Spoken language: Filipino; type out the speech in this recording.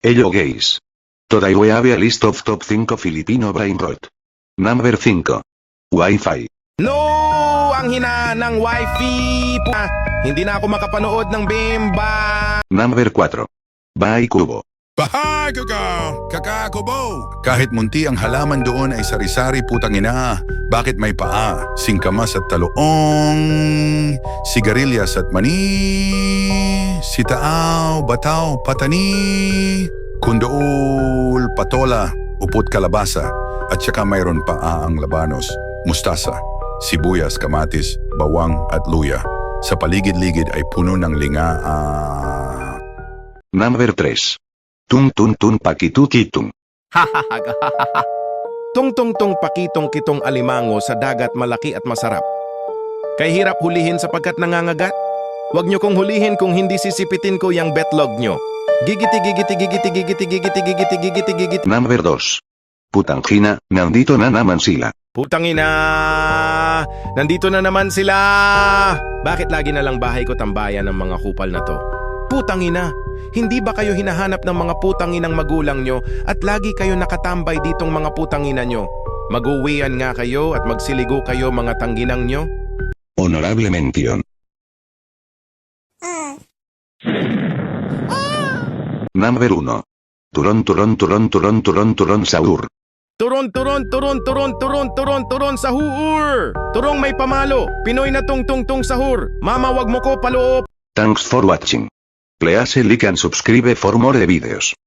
Hello guys. Today we have a list of top 5 Filipino brain rot. Number 5. Wi-Fi. No! Ang hina ng wifi! Hindi na ako makapanood ng Bimba! Number 4. Bahay Kubo. Bahay kakakubo! Kahit munti ang halaman doon ay sari-sari putang ina. Bakit may paa, singkamas at taloong, sigarilyas at mani, sitaaw, bataw, patani, kundool, patola, upot kalabasa, at saka mayroon pa ang labanos, mustasa, sibuyas, kamatis, bawang at luya. Sa paligid-ligid ay puno ng linga. Number 3. Tung tung tung pakitukitung. Tung-tung-tung pakitong-kitong alimango sa dagat malaki at masarap. Kay hirap hulihin sapagkat nangangagat. Huwag nyo kong hulihin kung hindi sisipitin ko yung betlog nyo. Gigiti gigiti gigiti gigiti gigiti gigiti gigiti gigiti. Number 2. Putanghina, nandito na naman sila. Putang ina! Nandito na naman sila! Bakit lagi na lang bahay ko tambayan ng mga kupal na to? Putang ina! Hindi ba kayo hinahanap ng mga putang inang magulang nyo at lagi kayo nakatambay ditong mga putang ina nyo? Mag-uwian nga kayo at magsiligo kayo mga tangginang nyo? Honorable mention. Number 1. Turon turon turon turon turon turon sahur. Turon, turon, turon, turon, turon, turon, turon, sahur! Turong may pamalo, Pinoy na tung sahur. Mama, wag mo ko paloob. Thanks for watching. Please like and subscribe for more videos.